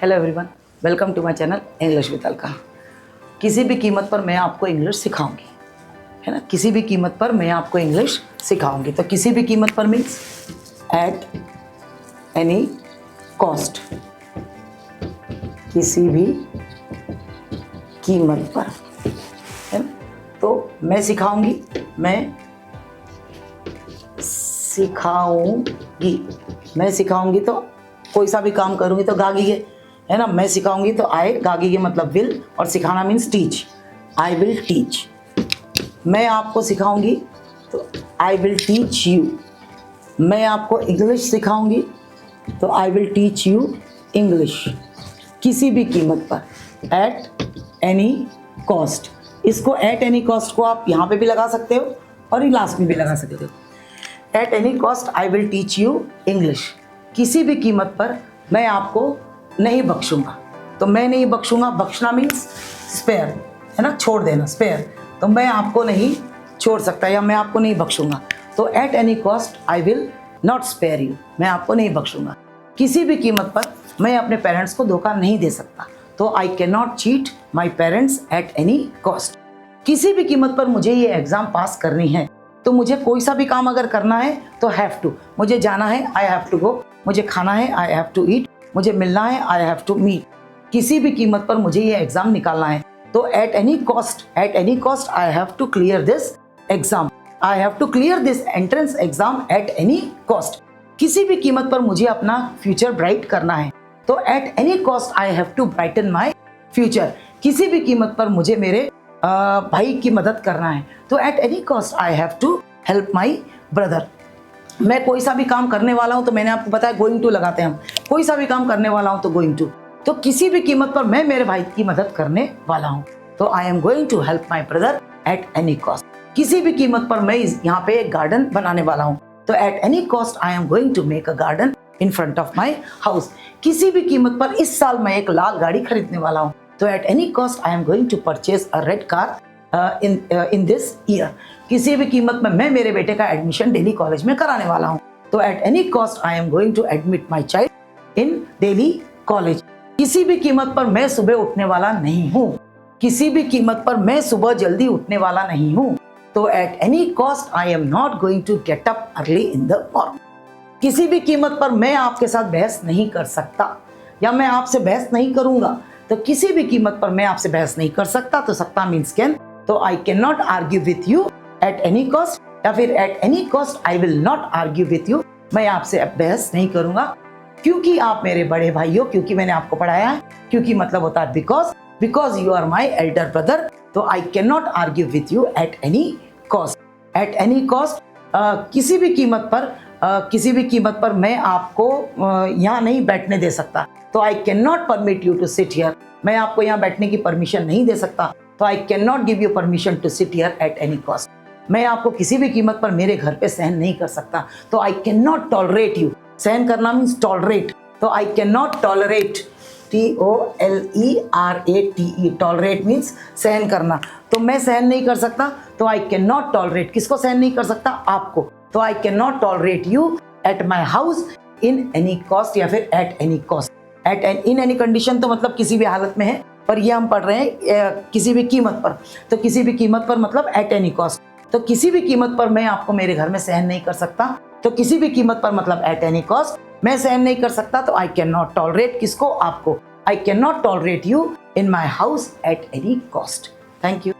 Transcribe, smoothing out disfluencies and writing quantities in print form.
Hello everyone, welcome to my channel English with Alka. किसी भी कीमत पर मैं आपको इंग्लिश सिखाऊंगी, है ना। किसी भी कीमत पर मैं आपको इंग्लिश सिखाऊंगी। तो किसी भी कीमत पर मीन्स एट एनी कॉस्ट, किसी भी कीमत पर, है ना। तो मैं सिखाऊंगी, मैं सिखाऊंगी तो कोई सा भी काम करूंगी तो गागी है ना। मैं सिखाऊंगी तो आए, गागी के मतलब विल, और सिखाना means teach. I will teach. मैं आपको सिखाऊंगी तो आई विल टीच यू। मैं आपको इंग्लिश सिखाऊंगी तो I will teach you English. किसी भी कीमत पर, एट एनी कॉस्ट। इसको एट एनी कॉस्ट को आप यहाँ पे भी लगा सकते हो और लास्ट में भी लगा सकते हो। Eight any cost I will teach you English. किसी भी कीमत पर मैं आपको नहीं बख्शूंगा। तो मैं नहीं बख्शूंगा, बख्शना मीन्स स्पेयर, है ना, छोड़ देना, स्पेयर। तो मैं आपको नहीं छोड़ सकता या मैं आपको नहीं बख्शूंगा। तो at any cost I will not spare you. मैं आपको नहीं बख्शूंगा। किसी भी कीमत पर मैं अपने पेरेंट्स को धोखा नहीं दे सकता। तो I can not cheat my parents at any cost. किसी भी कीमत पर मुझे ये एग्जाम पास करनी है, तो मुझे कोई सा भी काम अगर करना है तो हैव टू, मुझे जाना है, आई हैव टू गो। मुझे खाना है, आई हैव टू ईट। मुझे मिलना है, आई हैव टू मीट। किसी भी कीमत पर मुझे ये एग्जाम निकालना है, तो at any cost I have to clear this exam. I have to clear this entrance exam at any cost. किसी भी कीमत पर मुझे अपना फ्यूचर ब्राइट करना है, तो at any cost I have to brighten my future. किसी भी कीमत पर मुझे मेरे भाई की मदद करना है, तो at any cost I have to help my brother. मैं कोई सा भी काम करने वाला हूं, तो मैंने आपको बताया गोइंग टू लगाते हैं हम। कोई सा भी काम करने वाला हूं तो गोइंग टू। तो किसी भी कीमत पर मैं मेरे भाई की मदद करने वाला हूं, तो I am going to help my brother at any cost. किसी भी कीमत पर मैं यहाँ पे एक गार्डन बनाने वाला हूँ, तो at any cost I am going to make a garden in front of my house. किसी भी कीमत पर इस साल मैं एक लाल गाड़ी खरीदने वाला हूँ, तो at any cost I am going to purchase a red car in this year. किसी भी कीमत में मैं मेरे बेटे का एडमिशन दिल्ली कॉलेज में कराने वाला हूँ, तो at any cost I am going to admit my child in Delhi college. किसी भी कीमत पर मैं सुबह उठने वाला नहीं हूँ। किसी भी कीमत पर मैं सुबह जल्दी उठने वाला नहीं हूँ, तो at any cost I am not going to get up early in the morning. किसी भी कीमत पर मैं आपके साथ बहस नहीं कर सकता या मैं आपसे बहस नहीं करूंगा। तो किसी भी कीमत पर मैं आपसे बहस नहीं कर सकता, तो सकता मीन्स कैन। तो I can not argue with you at any cost, या फिर eight any cost I will not argue with you. मैं आपसे बहस नहीं करूंगा क्योंकि आप मेरे बड़े भाई हो, क्योंकि मैंने आपको पढ़ाया है। क्योंकि मतलब होता है because you are my elder brother. तो I can not argue with you at any cost. At any cost किसी भी कीमत पर मैं आपको यहाँ नहीं बैठने दे सकता, तो I can not permit you to sit here. मैं आपको यहाँ बैठने की परमिशन नहीं दे सकता, तो I can not give you permission to sit here at any cost. मैं आपको किसी भी कीमत पर मेरे घर पे सहन नहीं कर सकता, तो I can not tolerate you. सहन करना मीन्स टॉलरेट, तो I can not tolerate, TOLERATE, tolerate means सहन करना। तो मैं सहन नहीं कर सकता, तो आई कैन नॉट टॉलरेट। किसको सहन नहीं कर सकता? आपको। तो I can not tolerate you at my house in any cost, या फिर eight any cost. In any condition तो मतलब किसी भी हालत में है, पर ये हम पढ़ रहे हैं किसी भी कीमत पर। तो किसी भी कीमत पर मतलब एट एनी कॉस्ट। तो किसी भी कीमत पर मैं आपको मेरे घर में सहन नहीं कर सकता, तो किसी भी कीमत पर मतलब एट एनी कॉस्ट मैं सहन नहीं कर सकता, तो आई कैन नॉट टॉलरेट। किसको? आपको। आई can not tolerate you in my house at any cost. Thank you.